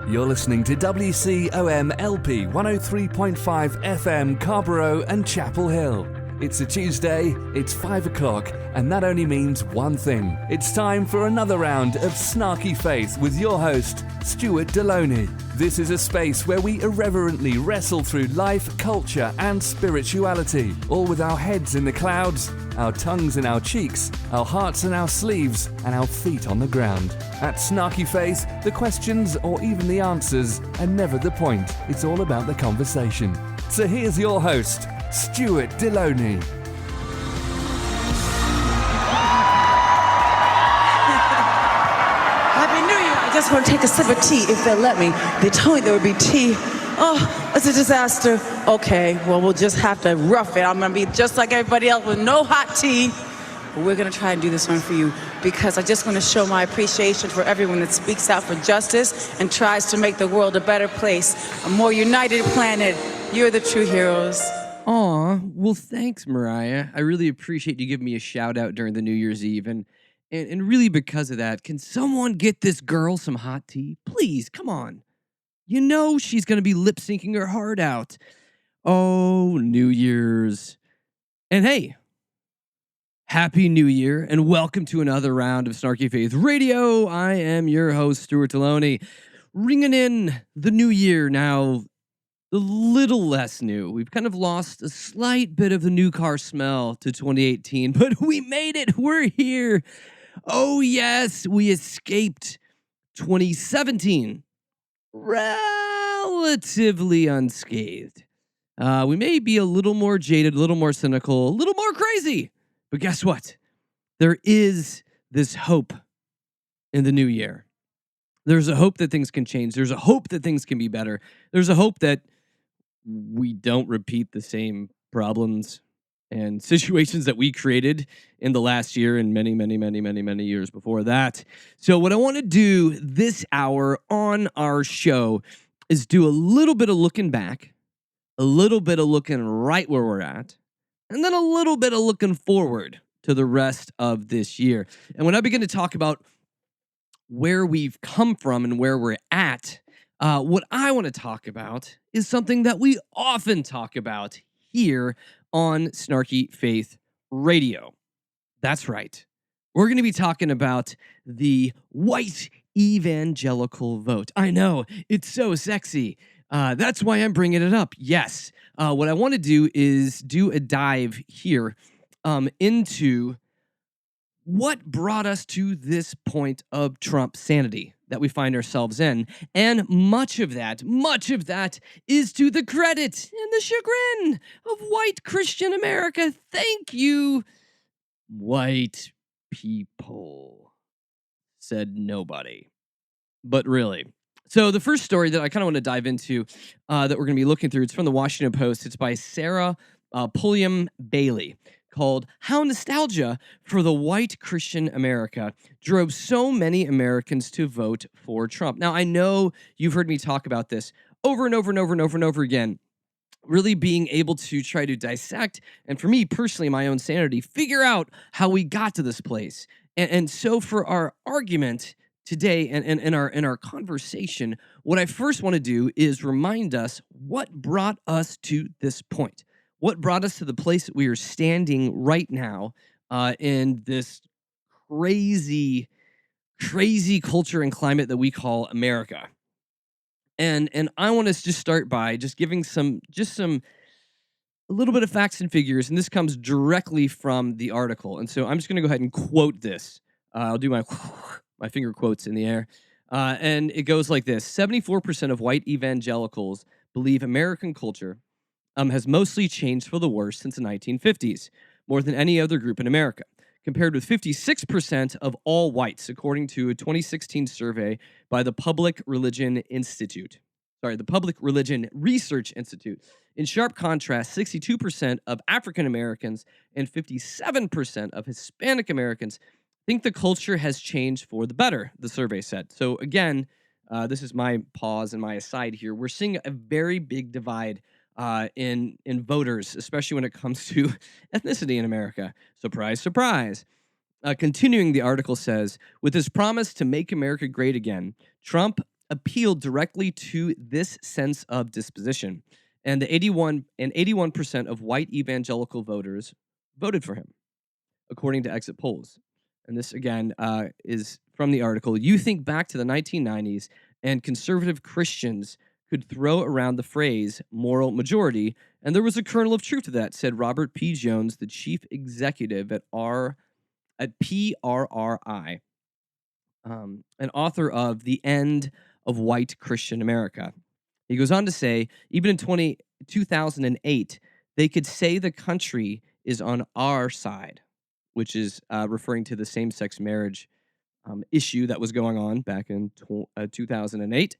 You're listening to WCOM LP 103.5 FM Carborough and Chapel Hill. It's a Tuesday, it's 5 o'clock, and that only means one thing. It's time for another round of Snarky Faith with your host, Stuart Deloney. This is a space where we irreverently wrestle through life, culture, and spirituality, all with our heads in the clouds, our tongues in our cheeks, our hearts in our sleeves, and our feet on the ground. At Snarky Faith, the questions or even the answers are never the point. It's all about the conversation. So here's your host, Stuart Deloney. Happy New Year! I just want to take a sip of tea if they'll let me. They told me there would be tea. Oh, it's a disaster. Okay, well, we'll just have to rough it. I'm going to be just like everybody else with no hot tea. But we're going to try and do this one for you because I just want to show my appreciation for everyone that speaks out for justice and tries to make the world a better place, a more united planet. You're the true heroes. Aw, well, thanks, Mariah. I really appreciate you giving me a shout out during the New Year's Eve. And really because of that, can someone get this girl some hot tea? Please, come on. You know she's going to be lip syncing her heart out. Oh, New Year's. And hey, Happy New Year and welcome to another round of Snarky Faith Radio. I am your host, Stuart Deloney, ringing in the new year now. A little less new. We've kind of lost a slight bit of the new car smell to 2018, but we made it. We're here. Oh, yes, we escaped 2017 relatively unscathed. We may be a little more jaded, a little more cynical, a little more crazy, but guess what? There is this hope in the new year. There's a hope that things can change. There's a hope that things can be better. There's a hope that we don't repeat the same problems and situations that we created in the last year and many years before that. So what I want to do this hour on our show is do a little bit of looking back, a little bit of looking right where we're at, and then a little bit of looking forward to the rest of this year. And when I begin to talk about where we've come from and where we're at, what I want to talk about is something that we often talk about here on Snarky Faith Radio. That's right. We're going to be talking about the White Evangelical vote. I know, it's so sexy. That's why I'm bringing it up. Yes. What I want to do is do a dive here into what brought us to this point of Trump sanity that we find ourselves in. And much of that is to the credit and the chagrin of white Christian America. Thank you, white people, said nobody. But really. So the first story that I kind of want to dive into that we're going to be looking through, it's from the Washington Post. It's by Sarah Pulliam Bailey, called How Nostalgia for the White Christian America Drove So Many Americans to Vote for Trump. Now, I know you've heard me talk about this over and over again, really being able to try to dissect, and for me personally, my own sanity, figure out how we got to this place. And so for our argument today and in our conversation, what I first want to do is remind us what brought us to this point. What brought us to the place that we are standing right now in this crazy culture and climate that we call America? And I want to just start by just giving a little bit of facts and figures, and this comes directly from the article. And so I'm just going to go ahead and quote this. I'll do my finger quotes in the air. And it goes like this: 74% of white evangelicals believe American culture has mostly changed for the worse since the 1950s, more than any other group in America, compared with 56% of all whites, according to a 2016 survey by the Public Religion Research Institute. In sharp contrast, 62% of African Americans and 57% of Hispanic Americans think the culture has changed for the better, the survey said. So again, this is my pause and my aside here. We're seeing a very big divide in voters, especially when it comes to ethnicity in America. Surprise, surprise. Continuing, the article says, with his promise to make America great again, Trump appealed directly to this sense of disposition. And the 81% of white evangelical voters voted for him, according to exit polls. And this, again, is from the article. You think back to the 1990s, and conservative Christians could throw around the phrase moral majority, and there was a kernel of truth to that, said Robert P. Jones, the chief executive at PRRI, and author of The End of White Christian America. He goes on to say, even in 2008, they could say the country is on our side, which is referring to the same-sex marriage issue that was going on back in 2008.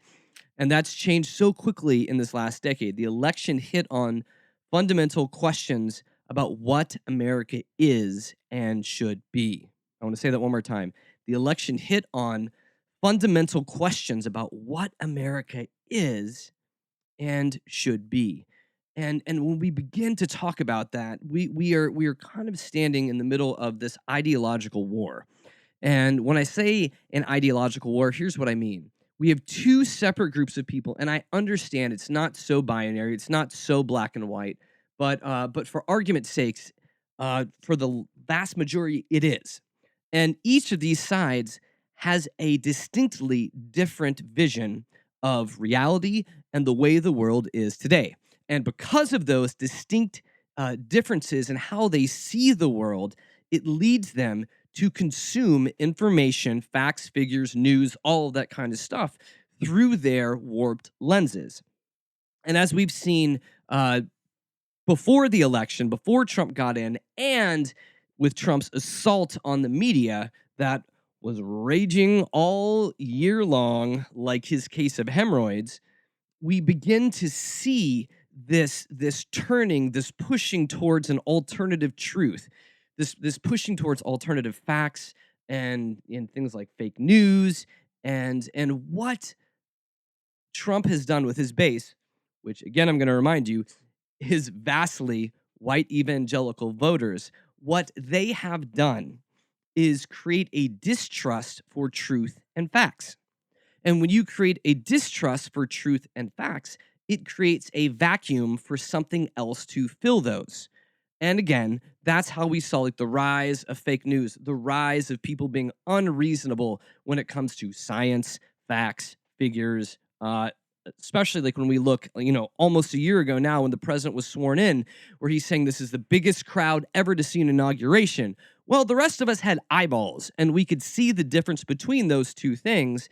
And that's changed so quickly in this last decade. The election hit on fundamental questions about what America is and should be. I want to say that one more time. The election hit on fundamental questions about what America is and should be. And when we begin to talk about that, we are kind of standing in the middle of this ideological war. And when I say an ideological war, here's what I mean. We have two separate groups of people, and I understand it's not so binary, it's not so black and white, but for argument's sakes, for the vast majority, it is. And each of these sides has a distinctly different vision of reality and the way the world is today. And because of those distinct differences in how they see the world, it leads them to consume information, facts, figures, news, all of that kind of stuff through their warped lenses. And as we've seen before the election, before Trump got in, and with Trump's assault on the media that was raging all year long, like his case of hemorrhoids, we begin to see this turning, this pushing towards an alternative truth, this pushing towards alternative facts and in things like fake news and what Trump has done with his base, which again I'm going to remind you, his vastly white evangelical voters. What they have done is create a distrust for truth and facts. And when you create a distrust for truth and facts, it creates a vacuum for something else to fill those. And again, that's how we saw like the rise of fake news, the rise of people being unreasonable when it comes to science, facts, figures, especially like when we look, almost a year ago now when the president was sworn in, where he's saying this is the biggest crowd ever to see an inauguration. Well, the rest of us had eyeballs, and we could see the difference between those two things.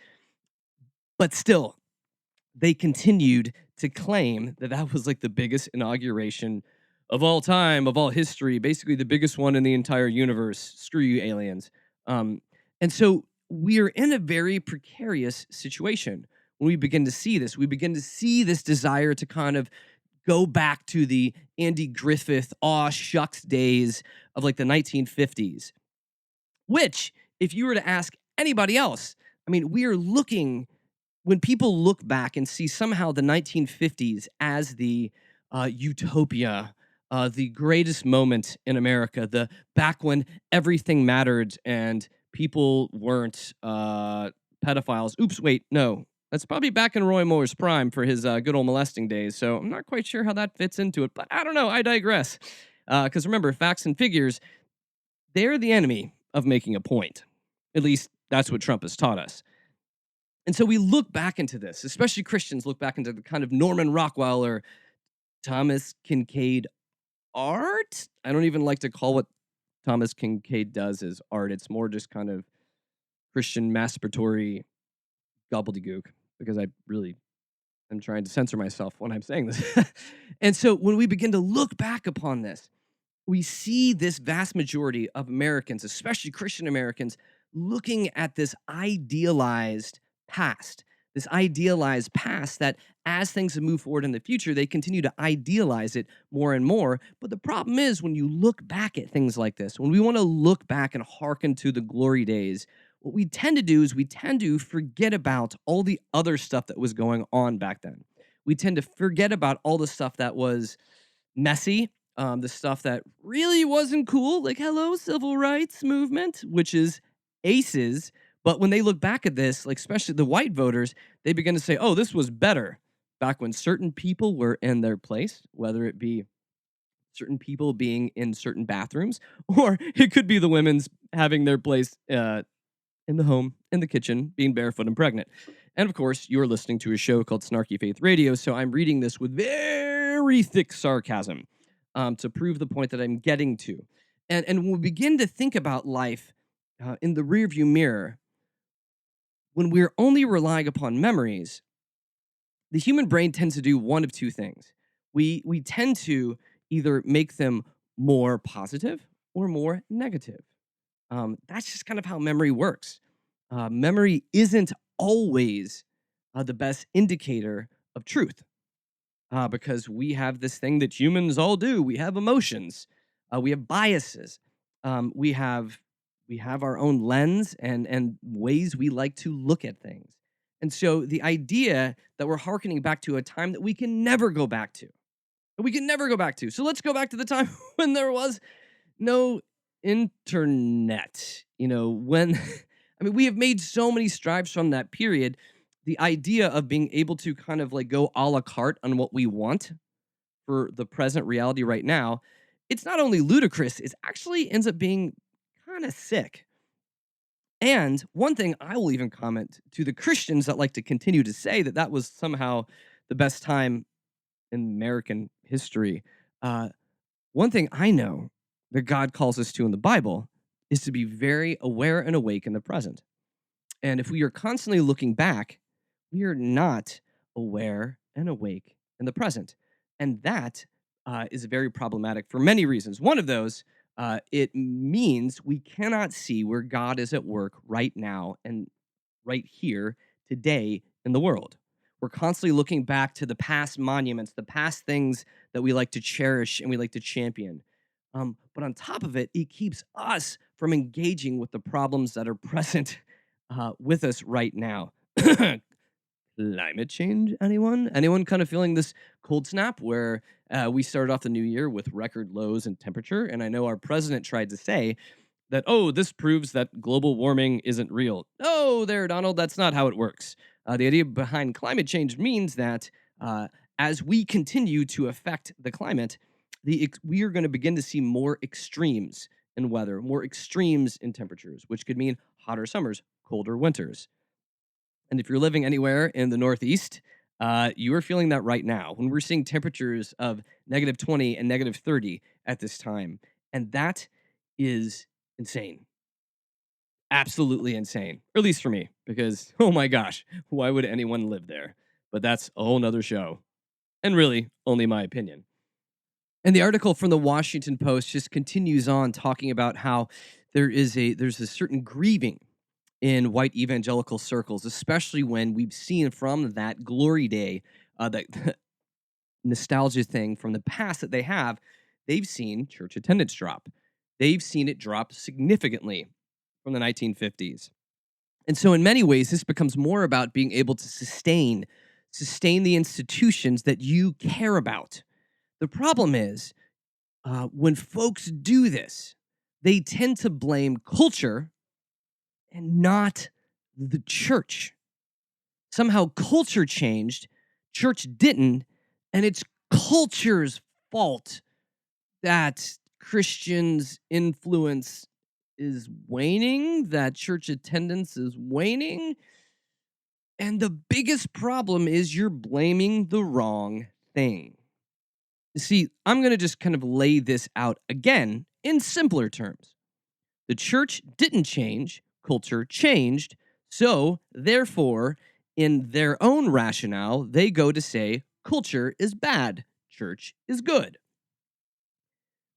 But still, they continued to claim that that was like the biggest inauguration of all time, of all history, basically the biggest one in the entire universe. Screw you, aliens. And so we are in a very precarious situation when we begin to see this. We begin to see this desire to kind of go back to the Andy Griffith, aw shucks days of like the 1950s, which, if you were to ask anybody else, we are looking, when people look back and see somehow the 1950s as the utopia, the greatest moment in America, the back when everything mattered and people weren't pedophiles. Oops, wait, no. That's probably back in Roy Moore's prime for his good old molesting days, so I'm not quite sure how that fits into it, but I don't know, I digress. Because remember, facts and figures, they're the enemy of making a point. At least that's what Trump has taught us. And so we look back into this, especially Christians look back into the kind of Norman Rockwell or Thomas Kincaid art. I don't even like to call what Thomas Kincaid does as art. It's more just kind of Christian masturbatory gobbledygook, because I really am trying to censor myself when I'm saying this. And so when we begin to look back upon this, we see this vast majority of Americans, especially Christian Americans, looking at this idealized past that as things have moved forward in the future, they continue to idealize it more and more. But the problem is when you look back at things like this, when we want to look back and hearken to the glory days, what we tend to do is we tend to forget about all the other stuff that was going on back then. We tend to forget about all the stuff that was messy, the stuff that really wasn't cool, like hello, civil rights movement, which is aces. But when they look back at this, like especially the white voters, they begin to say, oh, this was better back when certain people were in their place, whether it be certain people being in certain bathrooms, or it could be the women's having their place in the home, in the kitchen, being barefoot and pregnant. And of course, you're listening to a show called Snarky Faith Radio, so I'm reading this with very thick sarcasm to prove the point that I'm getting to. And when we begin to think about life in the rearview mirror, when we're only relying upon memories, the human brain tends to do one of two things. We tend to either make them more positive or more negative. That's just kind of how memory works. Memory isn't always the best indicator of truth because we have this thing that humans all do. We have emotions. We have biases. We have our own lens and ways we like to look at things. And so the idea that we're hearkening back to a time that we can never go back to, So let's go back to the time when there was no internet. When we have made so many strides from that period. The idea of being able to kind of like go a la carte on what we want for the present reality right now, it's not only ludicrous, it actually ends up being kind of sick. And one thing I will even comment to the Christians that like to continue to say that was somehow the best time in American history. One thing I know that God calls us to in the Bible is to be very aware and awake in the present. And if we are constantly looking back, we are not aware and awake in the present. And that is very problematic for many reasons. One of those, it means we cannot see where God is at work right now and right here today in the world. We're constantly looking back to the past monuments, the past things that we like to cherish and we like to champion. But on top of it, it keeps us from engaging with the problems that are present with us right now. Climate change, anyone? Anyone kind of feeling this cold snap where we started off the new year with record lows in temperature? And I know our president tried to say that, oh, this proves that global warming isn't real. No, there, Donald, that's not how it works. The idea behind climate change means that as we continue to affect the climate, we are going to begin to see more extremes in weather, more extremes in temperatures, which could mean hotter summers, colder winters. And if you're living anywhere in the Northeast, you are feeling that right now when we're seeing temperatures of -20 and -30 at this time. And that is insane. Absolutely insane. Or at least for me, because, oh my gosh, why would anyone live there? But that's a whole nother show. And really, only my opinion. And the article from the Washington Post just continues on talking about how there's a certain grieving in white evangelical circles, especially when we've seen from that glory day, that nostalgia thing from the past that they've seen church attendance drop. They've seen it drop significantly from the 1950s. And so in many ways, this becomes more about being able to sustain the institutions that you care about. The problem is, when folks do this, they tend to blame culture and not the church. Somehow culture changed, church didn't, and it's culture's fault that Christians' influence is waning, that church attendance is waning. And the biggest problem is you're blaming the wrong thing. See, I'm going to just kind of lay this out again in simpler terms. The church didn't change, culture changed, so therefore, in their own rationale, they go to say culture is bad, church is good.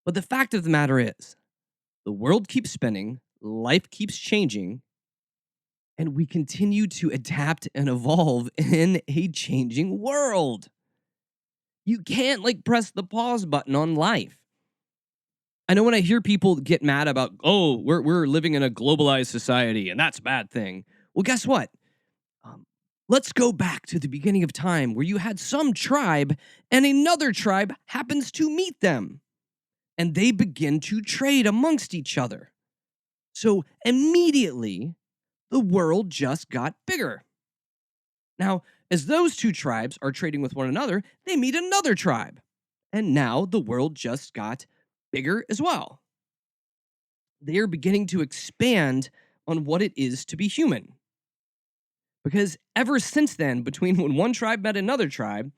But the fact of the matter is, the world keeps spinning, life keeps changing, and we continue to adapt and evolve in a changing world. You can't press the pause button on life. I know when I hear people get mad about, oh, we're living in a globalized society and that's a bad thing. Well, guess what? Let's go back to the beginning of time where you had some tribe and another tribe happens to meet them. And they begin to trade amongst each other. So immediately, the world just got bigger. Now, as those two tribes are trading with one another, they meet another tribe. And now the world just got bigger as well. They are beginning to expand on what it is to be human. Because ever since then, between when one tribe met another tribe,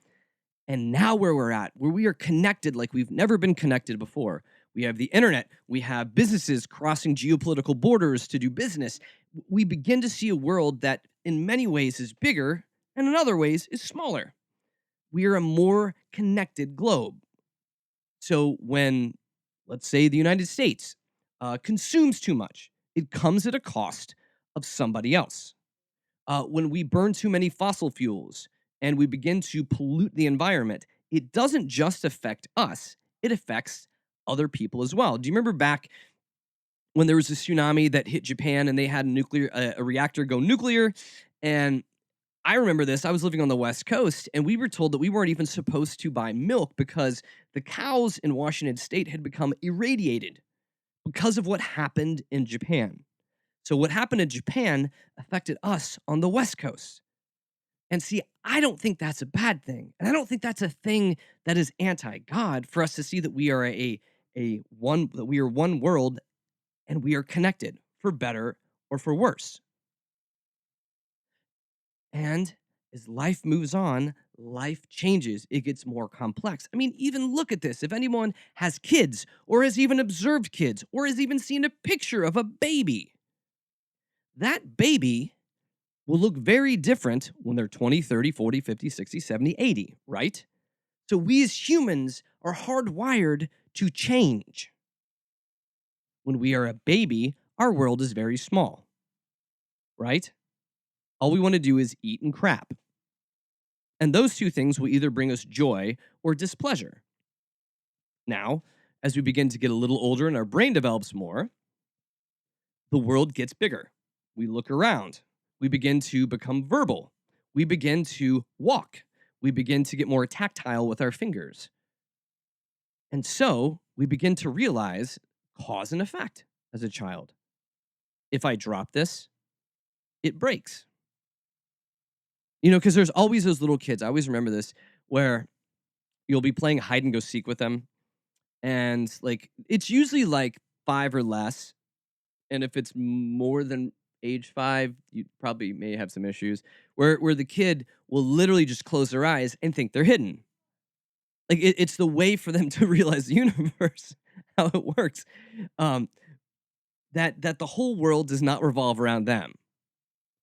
and now where we're at, where we are connected like we've never been connected before. We have the internet. We have businesses crossing geopolitical borders to do business. We begin to see a world that in many ways is bigger and in other ways is smaller. We are a more connected globe. So when, let's say, the United States consumes too much, it comes at a cost of somebody else. When we burn too many fossil fuels and we begin to pollute the environment, it doesn't just affect us, it affects other people as well. Do you remember back when there was a tsunami that hit Japan and they had a reactor go nuclear? And I remember this. I was living on the West Coast, and we were told that we weren't even supposed to buy milk because the cows in Washington State had become irradiated because of what happened in Japan. So what happened in Japan affected us on the West Coast. And see, I don't think that's a bad thing. And I don't think that's a thing that is anti-God for us to see that we are one world and we are connected for better or for worse. And as life moves on, life changes. It gets more complex. I mean, even look at this. If anyone has kids or has even observed kids or has even seen a picture of a baby, that baby will look very different when they're 20, 30, 40, 50, 60, 70, 80, right? So we as humans are hardwired to change. When we are a baby, our world is very small, right? All we want to do is eat and crap. And those two things will either bring us joy or displeasure. Now, as we begin to get a little older and our brain develops more, the world gets bigger. We look around. We begin to become verbal. We begin to walk. We begin to get more tactile with our fingers. And so we begin to realize cause and effect as a child. If I drop this, it breaks. You know, because there's always those little kids. I always remember this where you'll be playing hide and go seek with them. And like, it's usually like 5 or less. And if it's more than age 5, you probably may have some issues where the kid will literally just close their eyes and think they're hidden. Like it's the way for them to realize the universe, how it works. That the whole world does not revolve around them.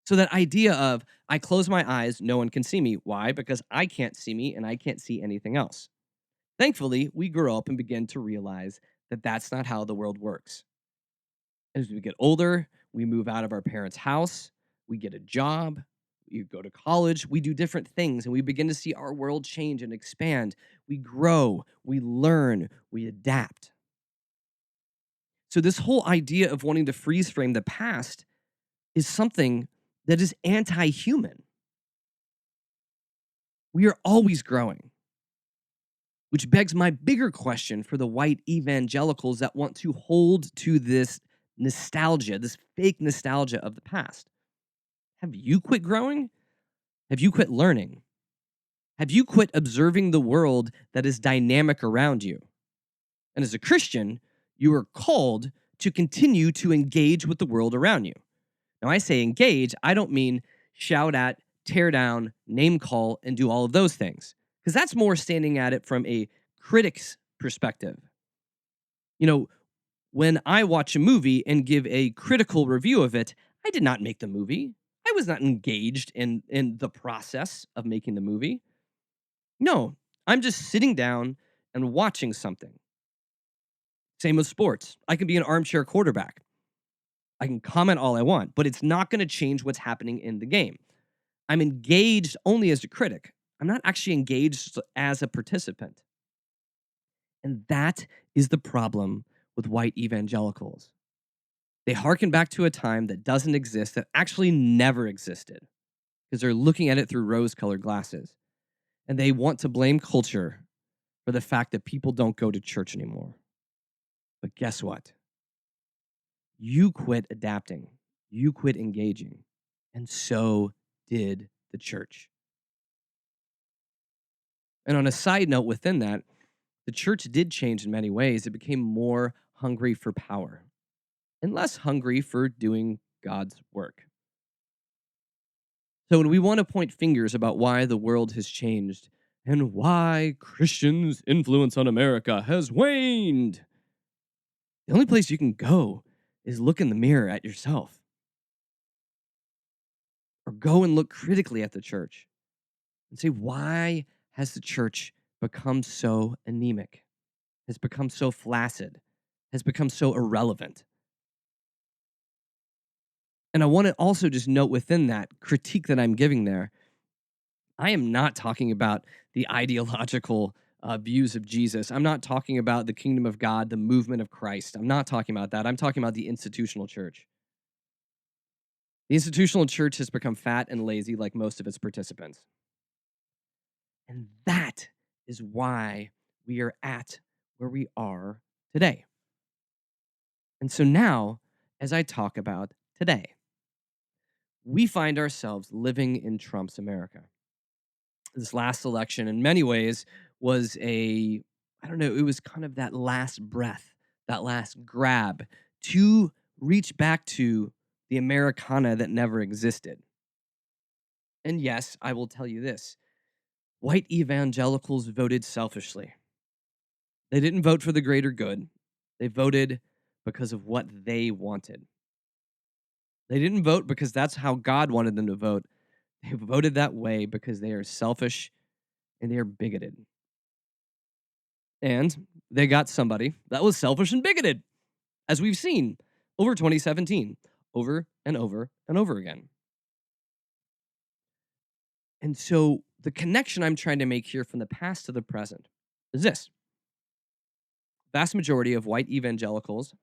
So that idea of I close my eyes, no one can see me. Why? Because I can't see me and I can't see anything else. Thankfully, we grow up and begin to realize that that's not how the world works. As we get older, we move out of our parents' house, we get a job, we go to college, we do different things, and we begin to see our world change and expand. We grow, we learn, we adapt. So this whole idea of wanting to freeze frame the past is something that is anti-human. We are always growing. Which begs my bigger question for the white evangelicals that want to hold to this nostalgia, this fake nostalgia of the past. Have you quit growing? Have you quit learning? Have you quit observing the world that is dynamic around you? And as a Christian, you are called to continue to engage with the world around you. Now, I say engage, I don't mean shout at, tear down, name call, and do all of those things. Because that's more standing at it from a critic's perspective. You know, when I watch a movie and give a critical review of it, I did not make the movie. I was not engaged in the process of making the movie. No, I'm just sitting down and watching something. Same with sports. I can be an armchair quarterback. I can comment all I want, but it's not going to change what's happening in the game. I'm engaged only as a critic. I'm not actually engaged as a participant. And that is the problem with white evangelicals. They hearken back to a time that doesn't exist, that actually never existed, because they're looking at it through rose-colored glasses. And they want to blame culture for the fact that people don't go to church anymore. But guess what? You quit adapting. you quit engaging. And so did the church. And on a side note within that, the church did change in many ways. It became more hungry for power and less hungry for doing God's work. So when we want to point fingers about why the world has changed and why Christians' influence on America has waned, the only place you can go is look in the mirror at yourself. Or go and look critically at the church and say, why has the church become so anemic, has become so flaccid, has become so irrelevant? And I want to also just note within that critique that I'm giving there, I am not talking about the ideological views of Jesus. I'm not talking about the kingdom of God, the movement of Christ. I'm not talking about that. I'm talking about the institutional church. The institutional church has become fat and lazy like most of its participants. And that is why we are at where we are today. And so now, as I talk about today, we find ourselves living in Trump's America. This last election, in many ways, was it was kind of that last breath, that last grab to reach back to the Americana that never existed. And yes, I will tell you this. White evangelicals voted selfishly. They didn't vote for the greater good. They voted because of what they wanted. They didn't vote because that's how God wanted them to vote. They voted that way because they are selfish and they are bigoted. And they got somebody that was selfish and bigoted, as we've seen over 2017, over and over and over again. And so the connection I'm trying to make here from the past to the present is this. Vast majority of white evangelicals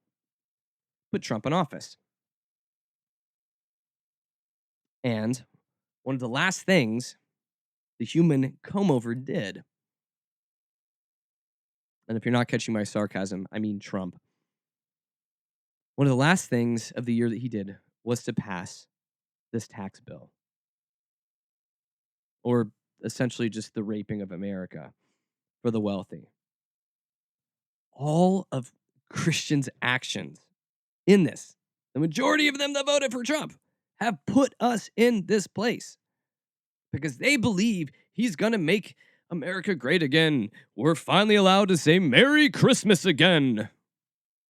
put Trump in office. And one of the last things the human comb-over did, and if you're not catching my sarcasm, I mean Trump. One of the last things of the year that he did was to pass this tax bill, or essentially just the raping of America for the wealthy. All of Christians' actions in this, the majority of them that voted for Trump, have put us in this place because they believe he's going to make America great again. We're finally allowed to say Merry Christmas again.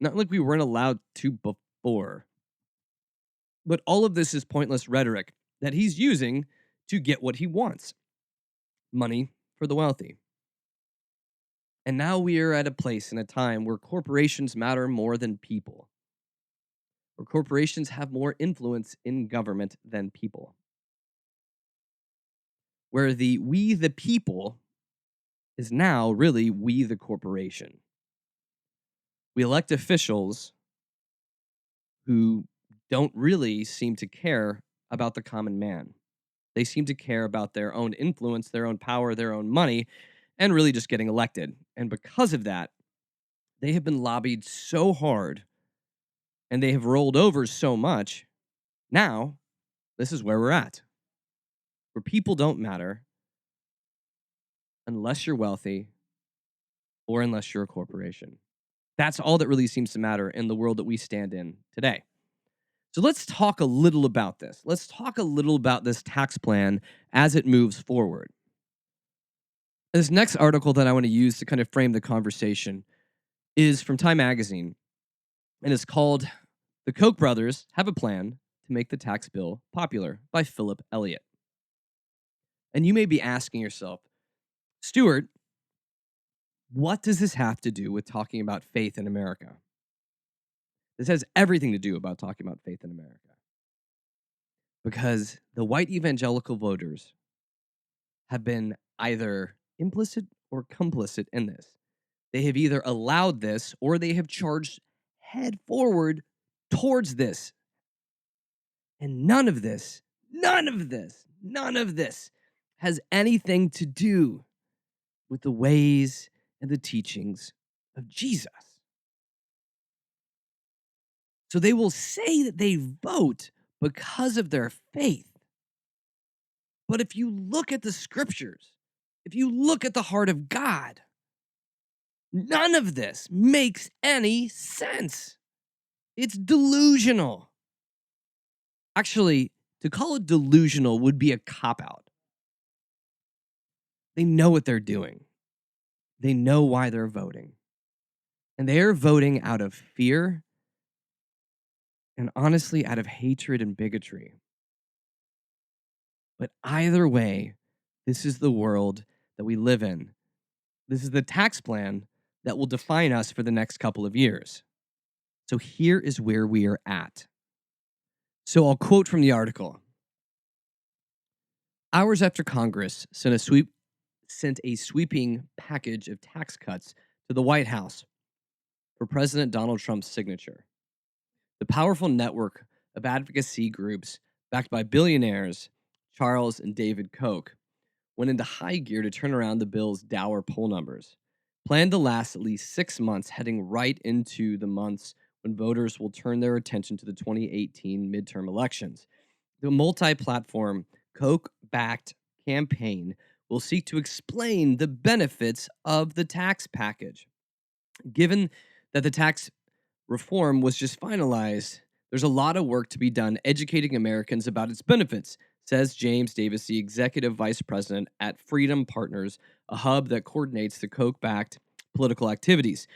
Not like we weren't allowed to before. But all of this is pointless rhetoric that he's using to get what he wants. Money for the wealthy. And now we are at a place in a time where corporations matter more than people. Where corporations have more influence in government than people. Where the we the people is now really we the corporation. We elect officials who don't really seem to care about the common man. They seem to care about their own influence, their own power, their own money, and really just getting elected. And because of that, they have been lobbied so hard and they have rolled over so much. Now, this is where we're at, where people don't matter unless you're wealthy or unless you're a corporation. That's all that really seems to matter in the world that we stand in today. So let's talk a little about this. Let's talk a little about this tax plan as it moves forward. This next article that I want to use to kind of frame the conversation is from Time Magazine, and it's called The Koch Brothers Have a Plan to Make the Tax Bill Popular by Philip Elliott. And you may be asking yourself, Stuart, what does this have to do with talking about faith in America? This has everything to do about talking about faith in America. Because the white evangelical voters have been either implicit or complicit in this. They have either allowed this or they have charged head forward towards this. And none of this has anything to do with the ways and the teachings of Jesus. So they will say that they vote because of their faith. But if you look at the scriptures, if you look at the heart of God, none of this makes any sense. It's delusional. Actually, to call it delusional would be a cop-out. They know what they're doing. They know why they're voting. And they are voting out of fear and honestly out of hatred and bigotry. But either way, this is the world that we live in. This is the tax plan that will define us for the next couple of years. So here is where we are at. So I'll quote from the article. Hours after Congress sent a sweeping package of tax cuts to the White House for President Donald Trump's signature, the powerful network of advocacy groups backed by billionaires Charles and David Koch went into high gear to turn around the bill's dour poll numbers, planned to last at least 6 months, heading right into the months when voters will turn their attention to the 2018 midterm elections. The multi-platform Koch-backed campaign will seek to explain the benefits of the tax package. Given that the tax reform was just finalized, there's a lot of work to be done educating Americans about its benefits, says James Davis, the executive vice president at Freedom Partners, a hub that coordinates the Koch-backed political activities.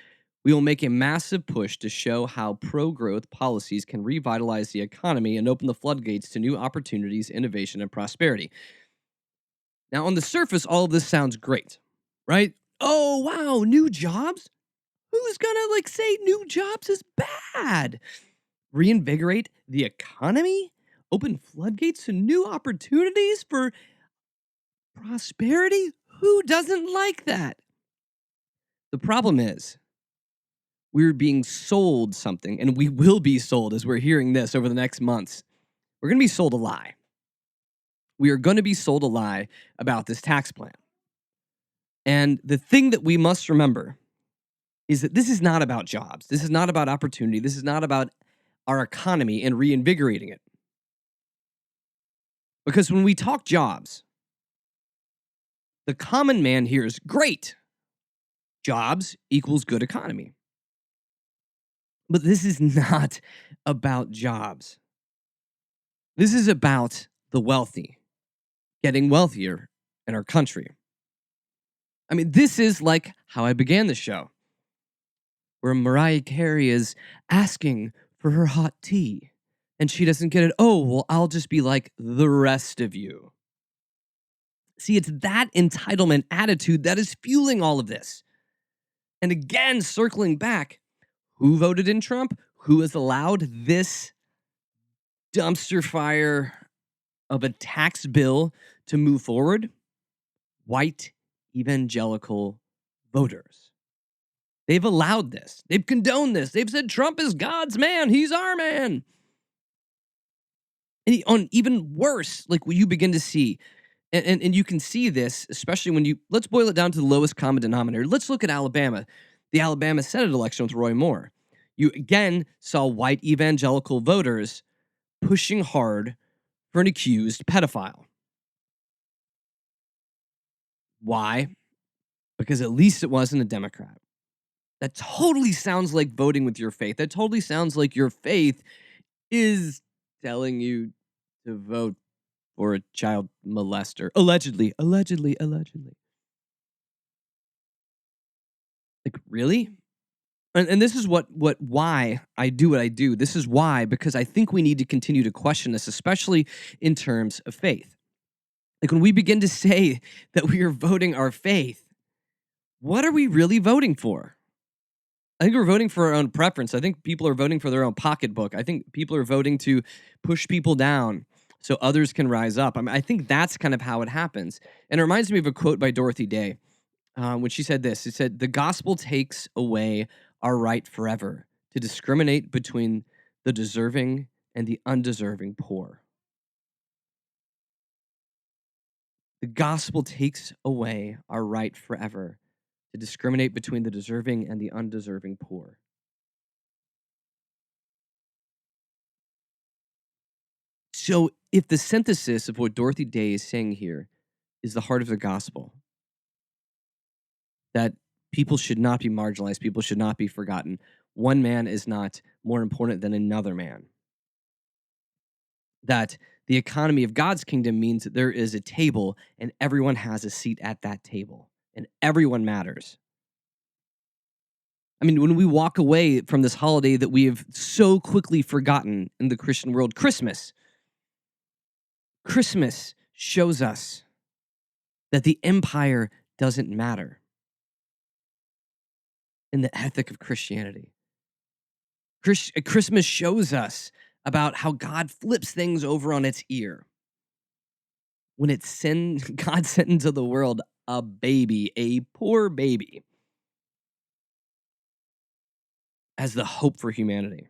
We will make a massive push to show how pro-growth policies can revitalize the economy and open the floodgates to new opportunities, innovation, and prosperity. Now, on the surface, all of this sounds great, right? Oh, wow, new jobs? Who's gonna say new jobs is bad? Reinvigorate the economy? Open floodgates to new opportunities for prosperity? Who doesn't like that? The problem is, we're being sold something, and we will be sold as we're hearing this over the next months. We're going to be sold a lie. We are going to be sold a lie about this tax plan. And the thing that we must remember is that this is not about jobs. This is not about opportunity. This is not about our economy and reinvigorating it. Because when we talk jobs, the common man hears, great, jobs equals good economy. But this is not about jobs. This is about the wealthy getting wealthier in our country. I mean, this is like how I began the show, where Mariah Carey is asking for her hot tea, and she doesn't get it. Oh, well, I'll just be like the rest of you. See, it's that entitlement attitude that is fueling all of this. And again, circling back, who voted in Trump? Who has allowed this dumpster fire of a tax bill to move forward? White evangelical voters. They've allowed this. They've condoned this. They've said Trump is God's man. He's our man. And on even worse, like what you begin to see, and you can see this, especially when let's boil it down to the lowest common denominator. Let's look at Alabama, the Alabama Senate election with Roy Moore. You again saw white evangelical voters pushing hard for an accused pedophile. Why? Because at least it wasn't a Democrat. That totally sounds like voting with your faith. That totally sounds like your faith is telling you to vote for a child molester. Allegedly. Like, really? And this is why I do what I do. This is why, because I think we need to continue to question this, especially in terms of faith. Like, when we begin to say that we are voting our faith, what are we really voting for? I think we're voting for our own preference. I think people are voting for their own pocketbook. I think people are voting to push people down so others can rise up. I think that's kind of how it happens. And it reminds me of a quote by Dorothy Day when she said this. She said, "The gospel takes away our right forever to discriminate between the deserving and the undeserving poor." The gospel takes away our right forever to discriminate between the deserving and the undeserving poor. So if the synthesis of what Dorothy Day is saying here is the heart of the gospel, that people should not be marginalized, people should not be forgotten, one man is not more important than another man, that the economy of God's kingdom means that there is a table and everyone has a seat at that table and everyone matters. I mean, when we walk away from this holiday that we have so quickly forgotten in the Christian world, Christmas shows us that the empire doesn't matter in the ethic of Christianity. Christmas shows us about how God flips things over on its ear. When God sent into the world a baby, a poor baby, as the hope for humanity.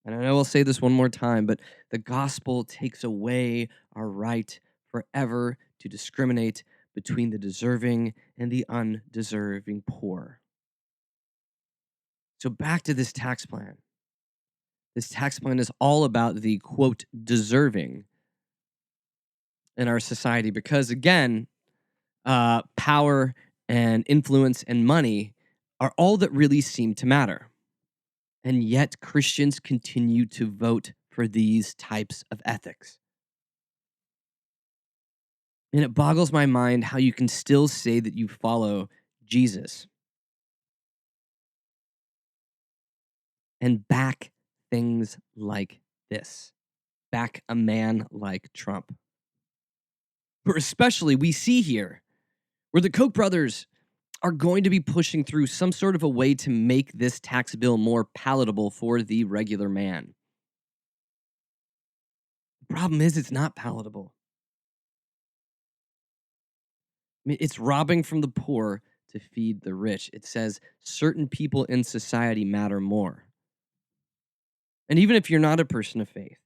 And I know I'll say this one more time, but the gospel takes away our right forever to discriminate between the deserving and the undeserving poor. So back to this tax plan. This tax plan is all about the, quote, deserving in our society because, again, power and influence and money are all that really seem to matter. And yet Christians continue to vote for these types of ethics. And it boggles my mind how you can still say that you follow Jesus and back things like this. Back a man like Trump. But especially we see here where the Koch brothers are going to be pushing through some sort of a way to make this tax bill more palatable for the regular man. The problem is it's not palatable. I mean, it's robbing from the poor to feed the rich. It says certain people in society matter more. And even if you're not a person of faith,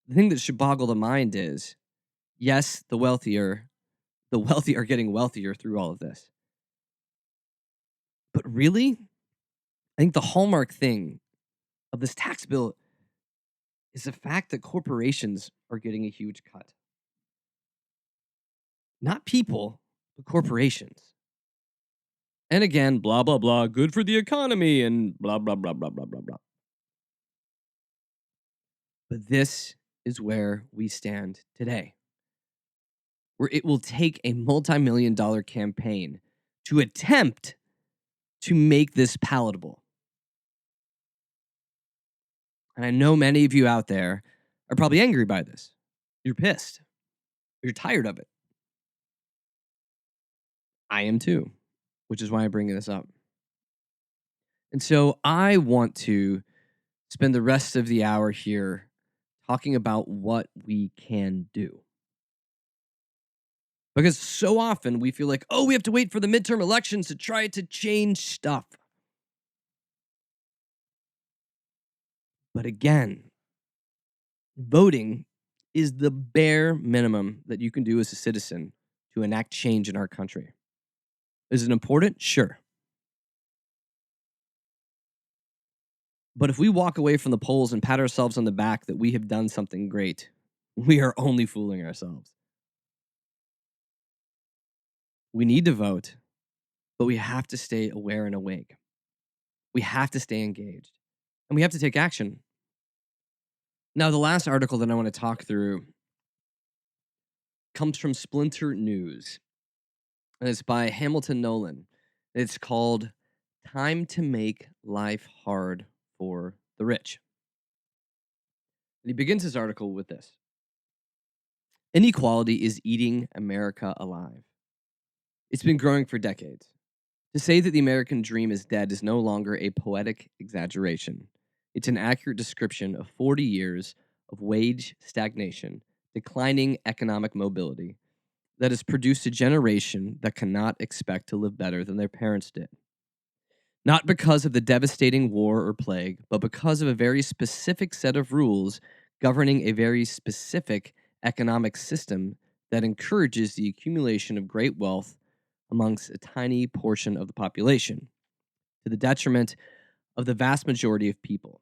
the thing that should boggle the mind is, yes, the wealthy are getting wealthier through all of this. But really, I think the hallmark thing of this tax bill is the fact that corporations are getting a huge cut. Not people, but corporations. And again, blah, blah, blah, good for the economy and blah, blah, blah, blah, blah, blah, blah. But this is where we stand today, where it will take a multi-million-dollar campaign to attempt to make this palatable. And I know many of you out there are probably angry by this. You're pissed. You're tired of it. I am too, which is why I'm bringing this up. And so I want to spend the rest of the hour here talking about what we can do. Because so often we feel like, oh, we have to wait for the midterm elections to try to change stuff. But again, voting is the bare minimum that you can do as a citizen to enact change in our country. Is it important? Sure. But if we walk away from the polls and pat ourselves on the back that we have done something great, we are only fooling ourselves. We need to vote, but we have to stay aware and awake. We have to stay engaged, and we have to take action. Now, the last article that I want to talk through comes from Splinter News, and it's by Hamilton Nolan. It's called Time to Make Life Hard for the Rich. And he begins his article with this. Inequality is eating America alive. It's been growing for decades. To say that the American dream is dead is no longer a poetic exaggeration. It's an accurate description of 40 years of wage stagnation, declining economic mobility that has produced a generation that cannot expect to live better than their parents did. Not because of the devastating war or plague, but because of a very specific set of rules governing a very specific economic system that encourages the accumulation of great wealth amongst a tiny portion of the population, to the detriment of the vast majority of people.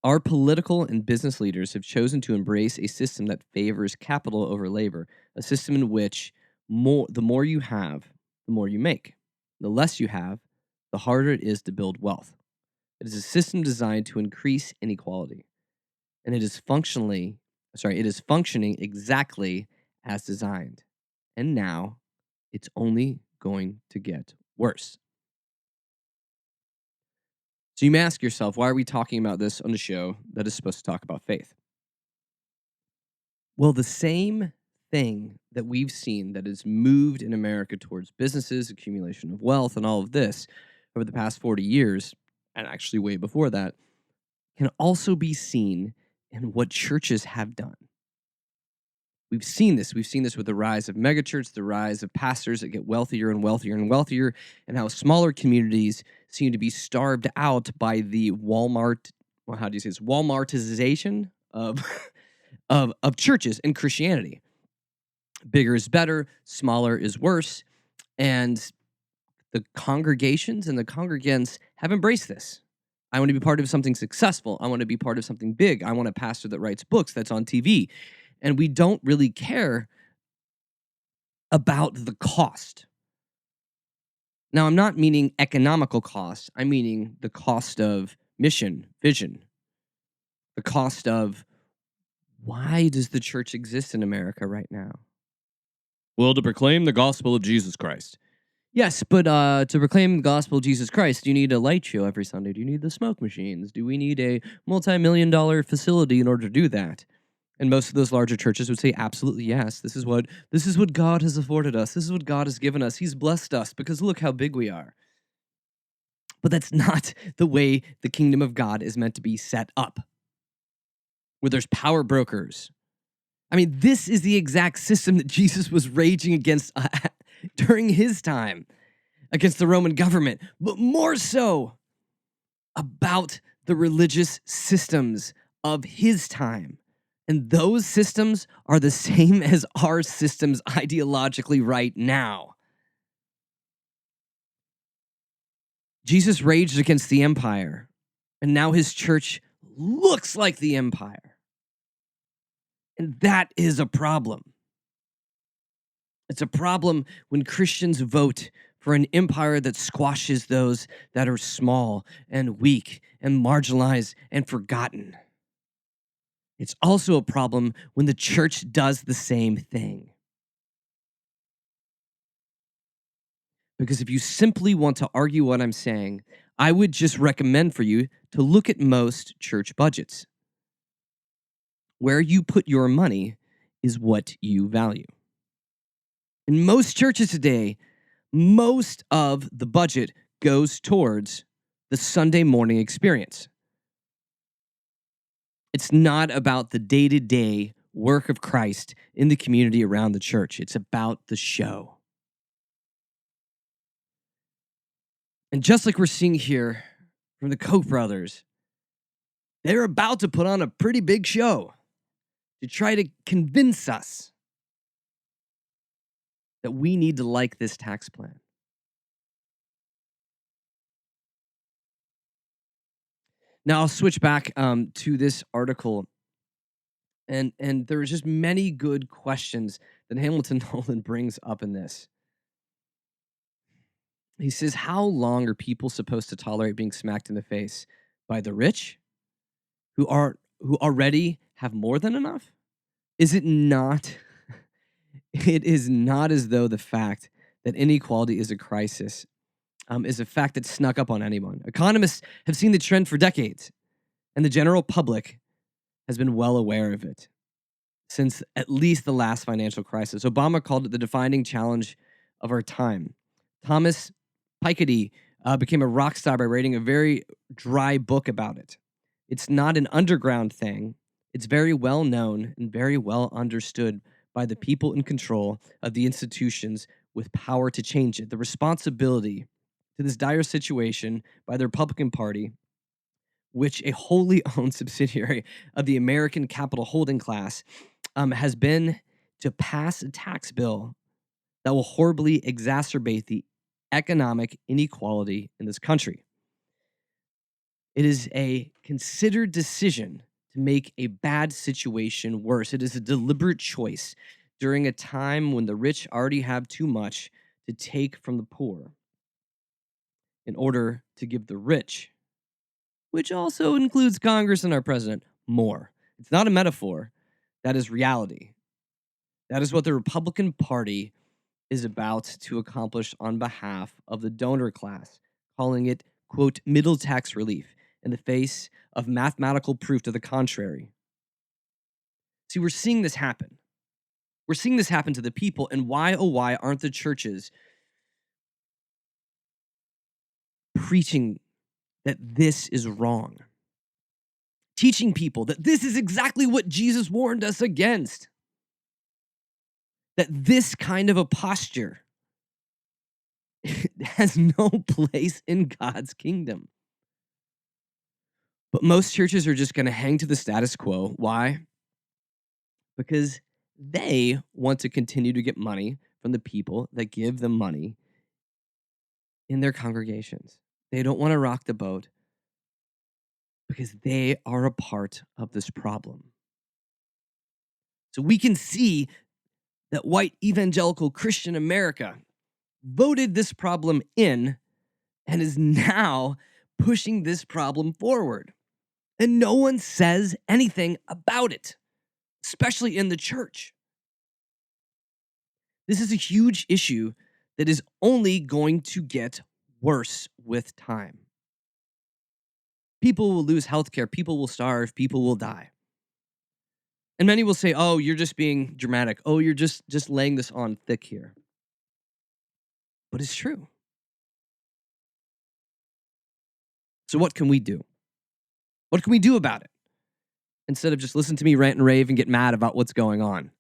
Our political and business leaders have chosen to embrace a system that favors capital over labor, a system in which the more you have, the more you make. The less you have, the harder it is to build wealth. It is a system designed to increase inequality, and it is functioning exactly as designed. And now it's only going to get worse. So you may ask yourself, why are we talking about this on a show that is supposed to talk about faith? Well, the same thing that we've seen that has moved in America towards businesses, accumulation of wealth, and all of this over the past 40 years, and actually way before that, can also be seen in what churches have done. We've seen this. We've seen this with the rise of megachurches, the rise of pastors that get wealthier and wealthier and wealthier, and how smaller communities seem to be starved out by the Walmartization of of churches and Christianity. Bigger is better, smaller is worse, and the congregations and the congregants have embraced this. I want to be part of something successful. I want to be part of something big. I want a pastor that writes books, that's on TV. And we don't really care about the cost. Now, I'm not meaning economical cost. I'm meaning the cost of mission, vision, the cost of why does the church exist in America right now? Well, to proclaim the gospel of Jesus Christ. Yes, but to proclaim the gospel of Jesus Christ, do you need a light show every Sunday? Do you need the smoke machines? Do we need a multi-million-dollar facility in order to do that? And most of those larger churches would say, absolutely yes. This is what God has afforded us. This is what God has given us. He's blessed us because look how big we are. But that's not the way the kingdom of God is meant to be set up, where there's power brokers. I mean, this is the exact system that Jesus was raging against during his time, against the Roman government, but more so about the religious systems of his time. And those systems are the same as our systems ideologically right now. Jesus raged against the empire, and now his church looks like the empire. And that is a problem. It's a problem when Christians vote for an empire that squashes those that are small and weak and marginalized and forgotten. It's also a problem when the church does the same thing. Because if you simply want to argue what I'm saying, I would just recommend for you to look at most church budgets. Where you put your money is what you value. In most churches today, most of the budget goes towards the Sunday morning experience. It's not about the day-to-day work of Christ in the community around the church. It's about the show. And just like we're seeing here from the Koch brothers, they're about to put on a pretty big show to try to convince us that we need to like this tax plan. Now, I'll switch back to this article, and there are just many good questions that Hamilton Nolan brings up in this. He says, how long are people supposed to tolerate being smacked in the face by the rich who already have more than enough? Is it not? It is not as though the fact that inequality is a crisis is a fact that snuck up on anyone. Economists have seen the trend for decades, and the general public has been well aware of it since at least the last financial crisis. Obama called it the defining challenge of our time. Thomas Piketty became a rock star by writing a very dry book about it. It's not an underground thing. It's very well known and very well understood by the people in control of the institutions with power to change it. The responsibility to this dire situation by the Republican Party, which a wholly owned subsidiary of the American capital holding class, has been to pass a tax bill that will horribly exacerbate the economic inequality in this country. It is a considered decision to make a bad situation worse. It is a deliberate choice during a time when the rich already have too much to take from the poor in order to give the rich, which also includes Congress and our president, more. It's not a metaphor. That is reality. That is what the Republican Party is about to accomplish on behalf of the donor class, calling it, quote, middle tax relief in the face of mathematical proof to the contrary. See, we're seeing this happen. We're seeing this happen to the people, and why, oh, why aren't the churches preaching that this is wrong? Teaching people that this is exactly what Jesus warned us against. That this kind of a posture has no place in God's kingdom. But most churches are just going to hang to the status quo. Why? Because they want to continue to get money from the people that give them money in their congregations. They don't want to rock the boat because they are a part of this problem. So we can see that white evangelical Christian America voted this problem in and is now pushing this problem forward. And no one says anything about it, especially in the church. This is a huge issue that is only going to get worse with time. People will lose healthcare, people will starve, people will die. And many will say, oh, you're just being dramatic. Oh, you're just laying this on thick here. But it's true. So what can we do? What can we do about it? Instead of just listen to me rant and rave and get mad about what's going on.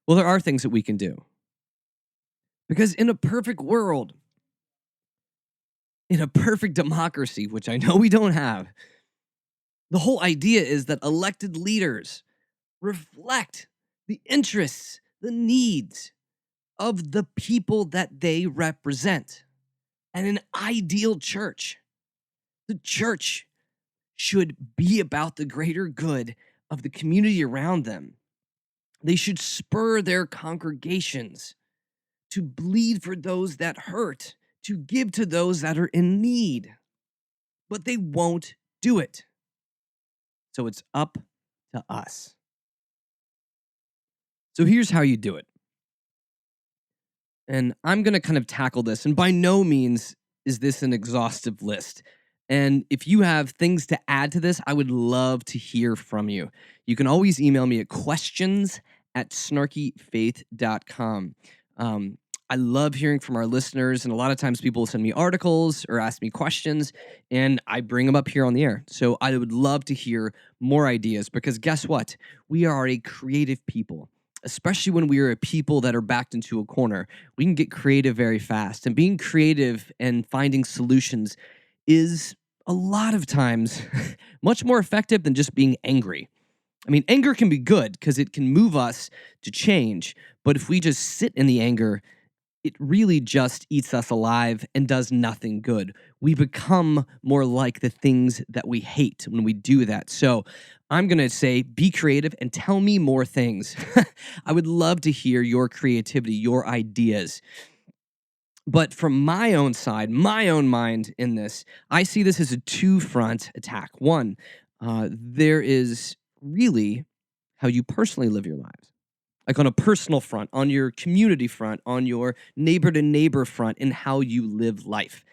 Well, there are things that we can do. Because in a perfect world, in a perfect democracy, which I know we don't have, the whole idea is that elected leaders reflect the interests, the needs of the people that they represent. And an ideal church, the church should be about the greater good of the community around them. They should spur their congregations to bleed for those that hurt, to give to those that are in need. But they won't do it. So it's up to us. So here's how you do it. And I'm going to kind of tackle this. And by no means is this an exhaustive list. And if you have things to add to this, I would love to hear from you. You can always email me at questions@snarkyfaith.com. I love hearing from our listeners, and a lot of times people will send me articles or ask me questions, and I bring them up here on the air. So I would love to hear more ideas, because guess what? We are a creative people, especially when we are a people that are backed into a corner. We can get creative very fast, and being creative and finding solutions is a lot of times much more effective than just being angry. I mean, anger can be good because it can move us to change, but if we just sit in the anger, it really just eats us alive and does nothing good. We become more like the things that we hate when we do that. So I'm going to say, be creative and tell me more things. I would love to hear your creativity, your ideas. But from my own side, my own mind in this, I see this as a two-front attack. One, there is really how you personally live your lives. Like on a personal front, on your community front, on your neighbor-to-neighbor front, in how you live life.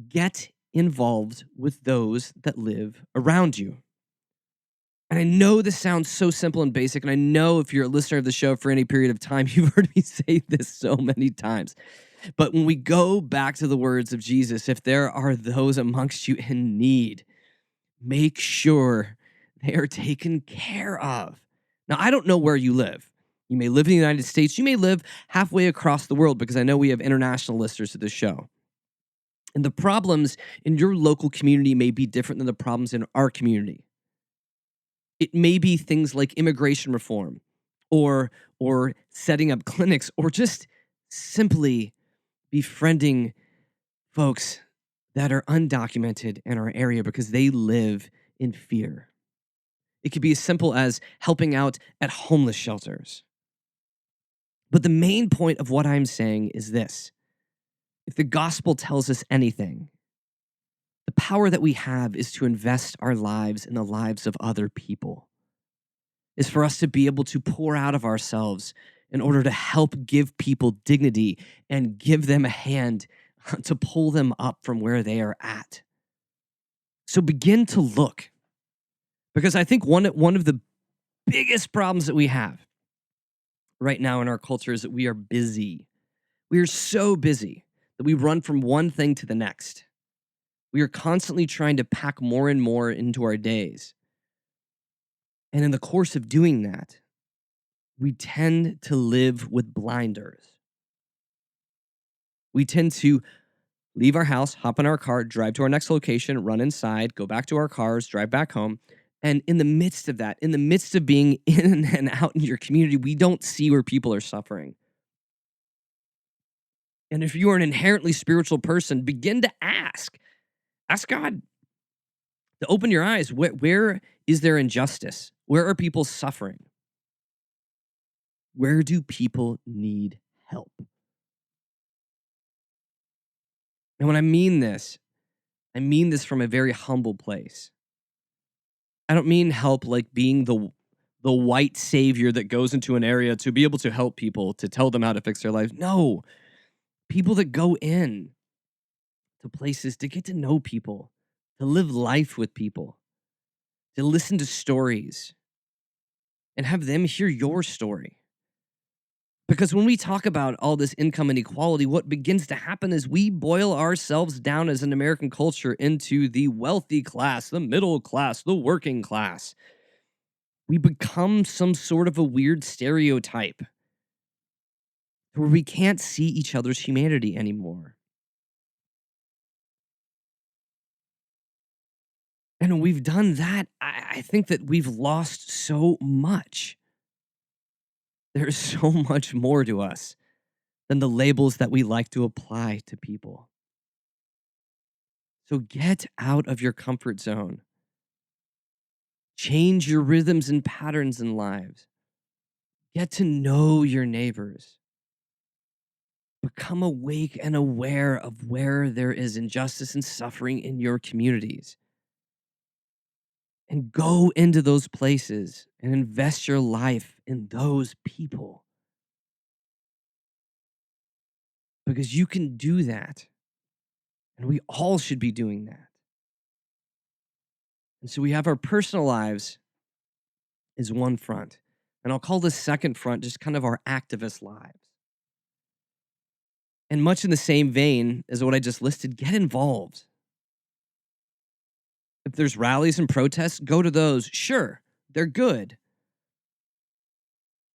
Get involved with those that live around you. And I know this sounds so simple and basic, and I know if you're a listener of the show for any period of time, you've heard me say this so many times. But when we go back to the words of Jesus, if there are those amongst you in need, make sure they are taken care of. Now, I don't know where you live. You may live in the United States. You may live halfway across the world, because I know we have international listeners to this show. And the problems in your local community may be different than the problems in our community. It may be things like immigration reform or setting up clinics, or just simply befriending folks that are undocumented in our area because they live in fear. It could be as simple as helping out at homeless shelters. But the main point of what I'm saying is this. If the gospel tells us anything, the power that we have is to invest our lives in the lives of other people. Is for us to be able to pour out of ourselves in order to help give people dignity and give them a hand to pull them up from where they are at. So begin to look. Because I think one of the biggest problems that we have right now in our culture is that we are busy. We are so busy that we run from one thing to the next. We are constantly trying to pack more and more into our days. And in the course of doing that, we tend to live with blinders. We tend to leave our house, hop in our car, drive to our next location, run inside, go back to our cars, drive back home. And in the midst of that, in the midst of being in and out in your community, we don't see where people are suffering. And if you are an inherently spiritual person, begin to ask. Ask God to open your eyes. Where is there injustice? Where are people suffering? Where do people need help? And when I mean this from a very humble place. I don't mean help like being the white savior that goes into an area to be able to help people, to tell them how to fix their lives. No, people that go in to places to get to know people, to live life with people, to listen to stories and have them hear your story. Because when we talk about all this income inequality, what begins to happen is we boil ourselves down as an American culture into the wealthy class, the middle class, the working class. We become some sort of a weird stereotype where we can't see each other's humanity anymore. And when we've done that, I think that we've lost so much. There's so much more to us than the labels that we like to apply to people. So get out of your comfort zone. Change your rhythms and patterns in lives. Get to know your neighbors. Become awake and aware of where there is injustice and suffering in your communities. And go into those places and invest your life in those people. Because you can do that. And we all should be doing that. And so we have our personal lives is one front. And I'll call this second front just kind of our activist lives. And much in the same vein as what I just listed, get involved. If there's rallies and protests, go to those. Sure, they're good.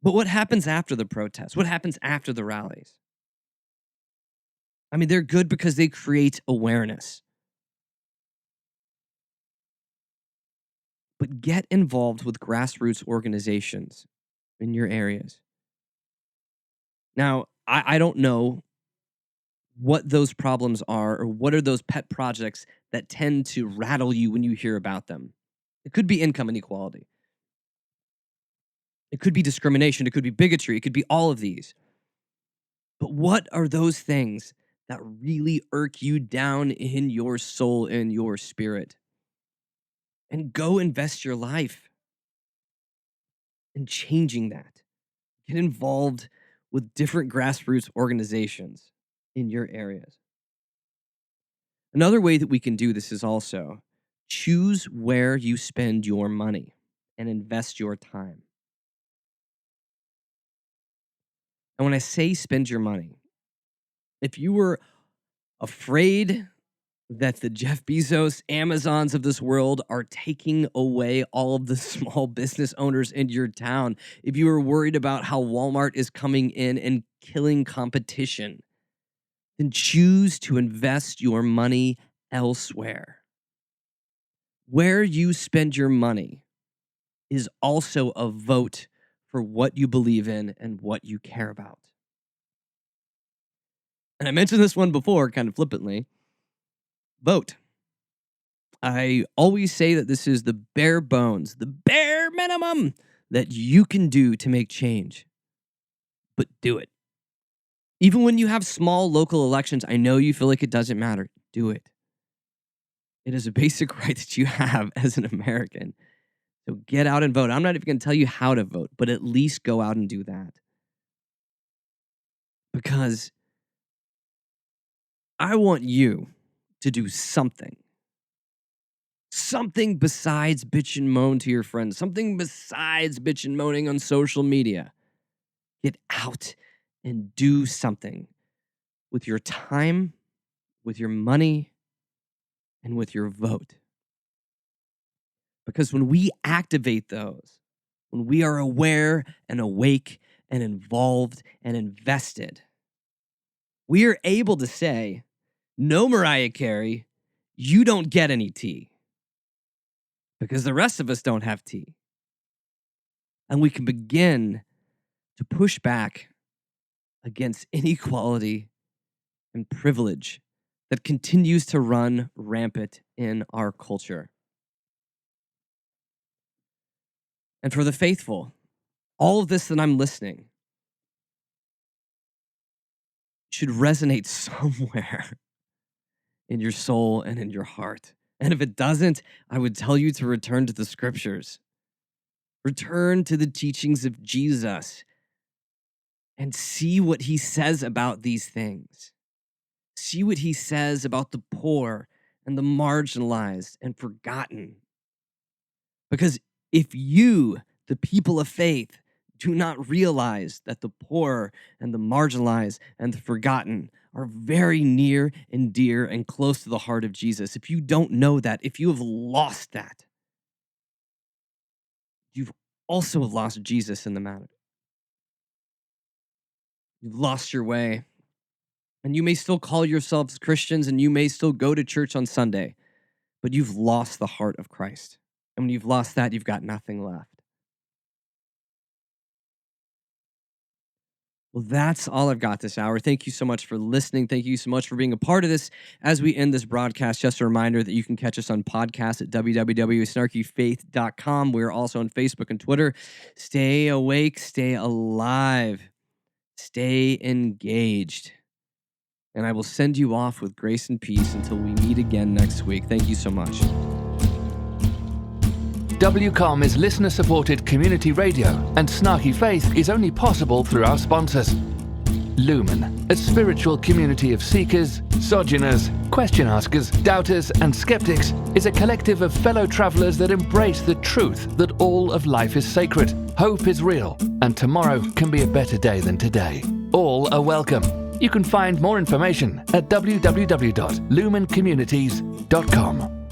But what happens after the protests? What happens after the rallies? I mean, they're good because they create awareness. But get involved with grassroots organizations in your areas. Now, I don't know what those problems are or what are those pet projects that tend to rattle you when you hear about them. It could be income inequality. It could be discrimination. It could be bigotry. It could be all of these. But what are those things that really irk you down in your soul and your spirit? And go invest your life in changing that. Get involved with different grassroots organizations in your areas. Another way that we can do this is also choose where you spend your money and invest your time. And when I say spend your money, if you were afraid that the Jeff Bezos, Amazons of this world are taking away all of the small business owners in your town, if you were worried about how Walmart is coming in and killing competition, then choose to invest your money elsewhere. Where you spend your money is also a vote for what you believe in and what you care about. And I mentioned this one before, kind of flippantly, vote. I always say that this is the bare bones, the bare minimum that you can do to make change. But do it. Even when you have small local elections, I know you feel like it doesn't matter. Do it. It is a basic right that you have as an American. So get out and vote. I'm not even going to tell you how to vote, but at least go out and do that. Because I want you to do something. Something besides bitch and moan to your friends. Something besides bitch and moaning on social media. Get out and do something with your time, with your money, and with your vote. Because when we activate those, when we are aware and awake and involved and invested, we are able to say, no, Mariah Carey, you don't get any tea. Because the rest of us don't have tea. And we can begin to push back against inequality and privilege that continues to run rampant in our culture. And for the faithful, all of this that I'm listening should resonate somewhere in your soul and in your heart. And if it doesn't, I would tell you to return to the scriptures. Return to the teachings of Jesus and see what he says about these things. See what he says about the poor and the marginalized and forgotten. Because if you, the people of faith, do not realize that the poor and the marginalized and the forgotten are very near and dear and close to the heart of Jesus, if you don't know that, if you have lost that, you've also lost Jesus in the matter. You've lost your way. And you may still call yourselves Christians and you may still go to church on Sunday, but you've lost the heart of Christ. And when you've lost that, you've got nothing left. Well, that's all I've got this hour. Thank you so much for listening. Thank you so much for being a part of this. As we end this broadcast, just a reminder that you can catch us on podcasts at www.snarkyfaith.com. We're also on Facebook and Twitter. Stay awake, stay alive, stay engaged. And I will send you off with grace and peace until we meet again next week. Thank you so much. WCOM is listener-supported community radio, and Snarky Faith is only possible through our sponsors. Lumen, a spiritual community of seekers, sojourners, question askers, doubters, and skeptics, is a collective of fellow travelers that embrace the truth that all of life is sacred, hope is real, and tomorrow can be a better day than today. All are welcome. You can find more information at www.lumencommunities.com.